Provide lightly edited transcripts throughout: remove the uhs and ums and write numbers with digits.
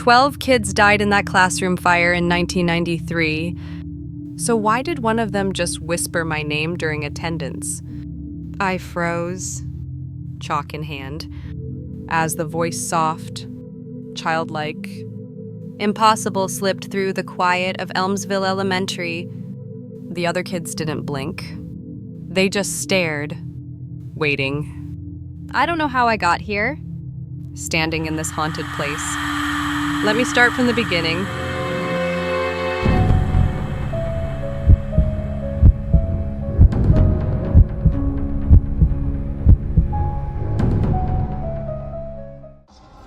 12 kids died in that classroom fire in 1993. So why did one of them just whisper my name during attendance? I froze, chalk in hand, as the voice soft, childlike, impossible slipped through the quiet of Elmsville Elementary. The other kids didn't blink. They just stared, waiting. I don't know how I got here, standing in this haunted place. Let me start from the beginning.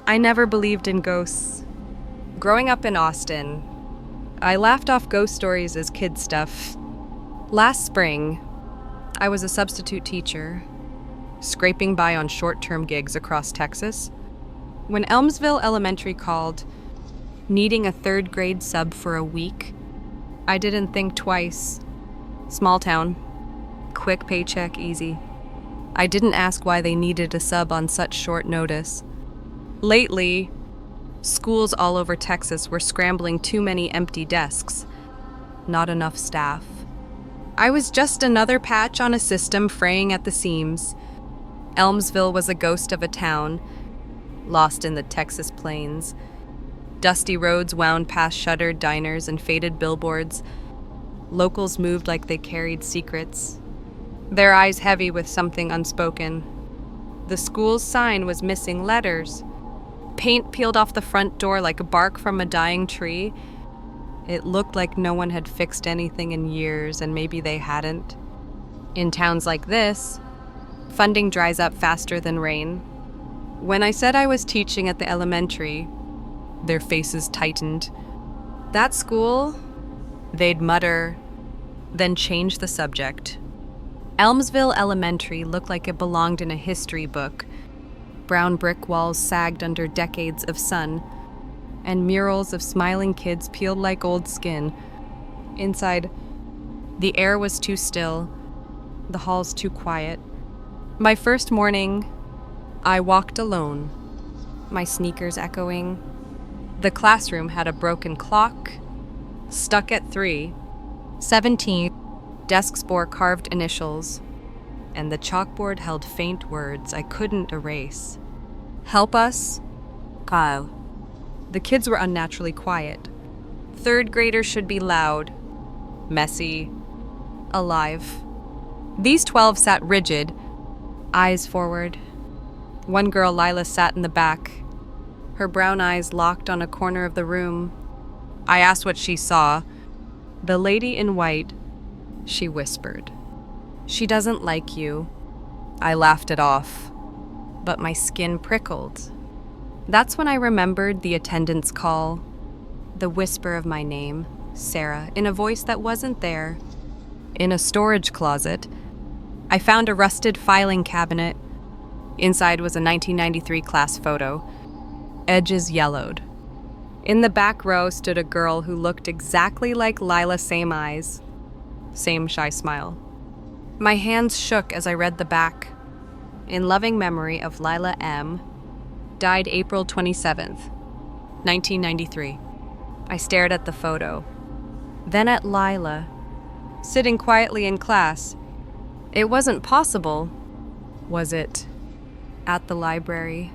I never believed in ghosts. Growing up in Austin, I laughed off ghost stories as kid stuff. Last spring, I was a substitute teacher, scraping by on short-term gigs across Texas, when Elmsville Elementary called, needing a third grade sub for a week. I didn't think twice. Small town, quick paycheck, easy. I didn't ask why they needed a sub on such short notice. Lately, schools all over Texas were scrambling too many empty desks, not enough staff. I was just another patch on a system fraying at the seams. Elmsville was a ghost of a town, lost in the Texas plains. Dusty roads wound past shuttered diners and faded billboards. Locals moved like they carried secrets, their eyes heavy with something unspoken. The school's sign was missing letters. Paint peeled off the front door like bark from a dying tree. It looked like no one had fixed anything in years, and maybe they hadn't. In towns like this, funding dries up faster than rain. When I said I was teaching at the elementary, their faces tightened. That school, they'd mutter, then change the subject. Elmsville Elementary looked like it belonged in a history book. Brown brick walls sagged under decades of sun, and murals of smiling kids peeled like old skin. Inside, the air was too still, the halls too quiet. My first morning, I walked alone, my sneakers echoing. The classroom had a broken clock, stuck at 3:17. Desks bore carved initials, and the chalkboard held faint words I couldn't erase. Help us, Kyle. The kids were unnaturally quiet. Third graders should be loud, messy, alive. These 12 sat rigid, eyes forward. One girl, Lila, sat in the back, her brown eyes locked on a corner of the room. I asked what she saw. The lady in white, she whispered. She doesn't like you. I laughed it off, but my skin prickled. That's when I remembered the attendance call, the whisper of my name, Sarah, in a voice that wasn't there. In a storage closet, I found a rusted filing cabinet. Inside was a 1993 class photo, edges yellowed. In the back row stood a girl who looked exactly like Lila, same eyes, same shy smile. My hands shook as I read the back. In loving memory of Lila M., died April 27th, 1993. I stared at the photo, then at Lila, sitting quietly in class. It wasn't possible, was it? At the library,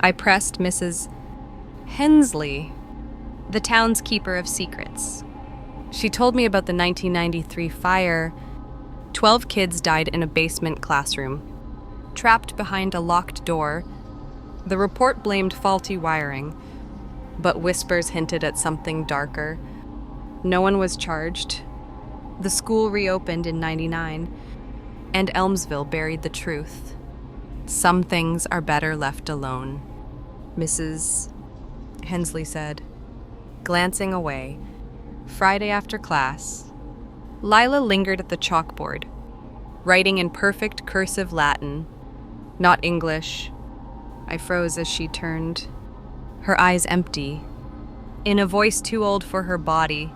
I pressed Mrs. Hensley, the town's keeper of secrets. She told me about the 1993 fire. 12 kids died in a basement classroom, trapped behind a locked door. The report blamed faulty wiring, but whispers hinted at something darker. No one was charged. The school reopened in '99, and Elmsville buried the truth. Some things are better left alone, Mrs. Hensley said, glancing away. Friday after class, Lila lingered at the chalkboard, writing in perfect cursive Latin, not English. I froze as she turned, her eyes empty. In a voice too old for her body,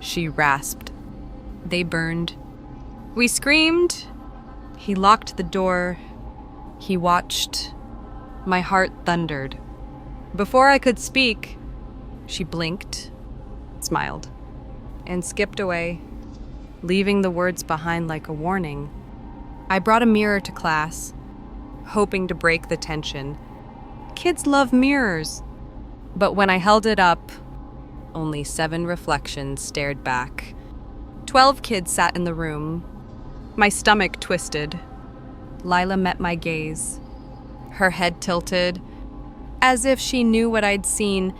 she rasped. They burned. We screamed. He locked the door. He watched. My heart thundered. Before I could speak, She blinked, smiled, and skipped away, leaving the words behind like a warning. I brought a mirror to class, hoping to break the tension. Kids love mirrors. But when I held it up, only 7 reflections stared back. 12 kids sat in the room. My stomach twisted. Lila met my gaze. Her head tilted, as if she knew what I'd seen.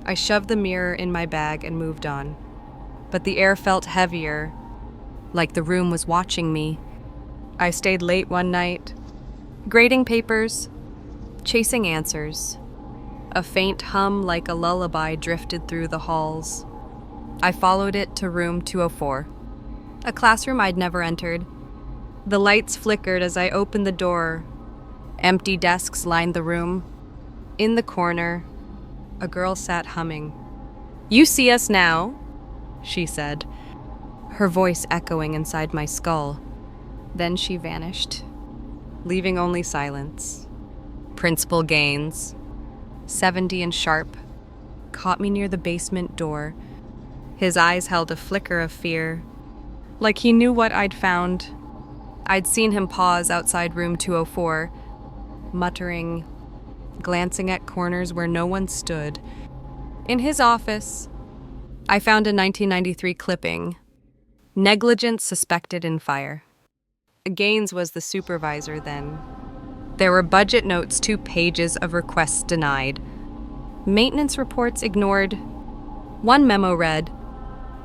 I shoved the mirror in my bag and moved on. But the air felt heavier, like the room was watching me. I stayed late one night, grading papers, chasing answers. A faint hum like a lullaby drifted through the halls. I followed it to room 204, a classroom I'd never entered. The lights flickered as I opened the door. Empty desks lined the room. In the corner, a girl sat humming. "You see us now," she said, her voice echoing inside my skull. Then she vanished, leaving only silence. Principal Gaines, 70 and sharp, caught me near the basement door. His eyes held a flicker of fear, like he knew what I'd found. I'd seen him pause outside room 204, muttering, glancing at corners where no one stood. In his office, I found a 1993 clipping, "Negligence suspected in fire." Gaines was the supervisor then. There were budget notes, 2 pages of requests denied. Maintenance reports ignored. One memo read,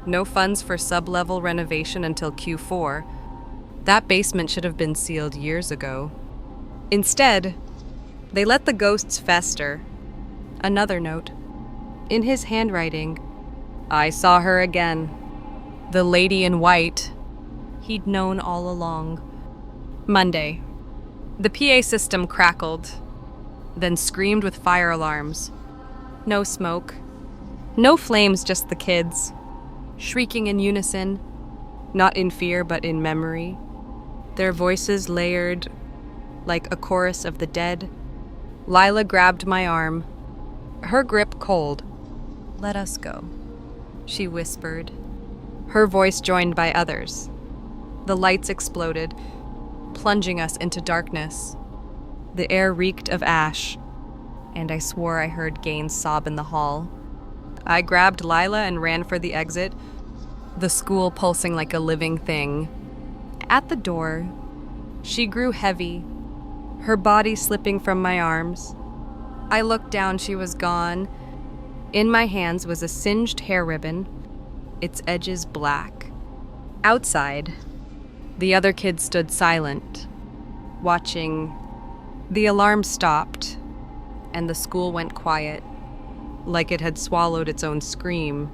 "No funds for sub-level renovation until Q4. That basement should have been sealed years ago." Instead, they let the ghosts fester. Another note. In his handwriting, "I saw her again. The lady in white." He'd known all along. Monday. The PA system crackled, then screamed with fire alarms. No smoke. No flames, just the kids, shrieking in unison, not in fear but in memory. Their voices layered like a chorus of the dead. Lila grabbed my arm, her grip cold. "Let us go," she whispered, her voice joined by others. The lights exploded, plunging us into darkness. The air reeked of ash, and I swore I heard Gaines sob in the hall. I grabbed Lila and ran for the exit, the school pulsing like a living thing. At the door, she grew heavy, her body slipping from my arms. I looked down, she was gone. In my hands was a singed hair ribbon, its edges black. Outside, the other kids stood silent, watching. The alarm stopped, and the school went quiet, like it had swallowed its own scream.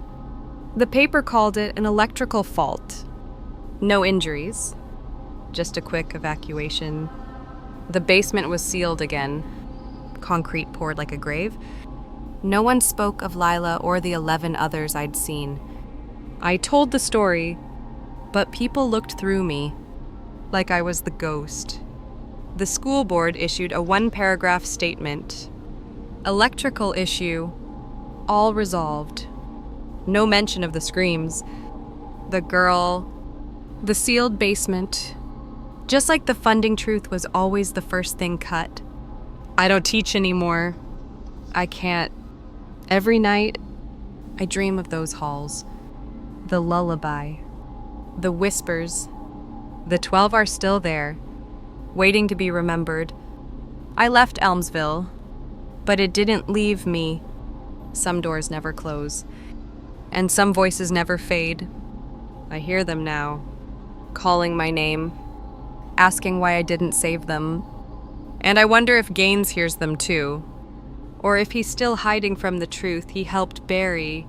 The paper called it an electrical fault. No injuries, just a quick evacuation. The basement was sealed again, concrete poured like a grave. No one spoke of Lila or the 11 others I'd seen. I told the story, but people looked through me, like I was the ghost. The school board issued a 1-paragraph statement. Electrical issue, all resolved. No mention of the screams. The girl, the sealed basement. Just like the funding truth was always the first thing cut. I don't teach anymore. I can't. Every night, I dream of those halls. The lullaby. The whispers. The 12 are still there, waiting to be remembered. I left Elmsville, but it didn't leave me. Some doors never close, and some voices never fade. I hear them now, calling my name, asking why I didn't save them. And I wonder if Gaines hears them too, or if he's still hiding from the truth he helped bury.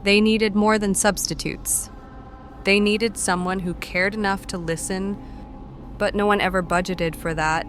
They needed more than substitutes. They needed someone who cared enough to listen, but no one ever budgeted for that.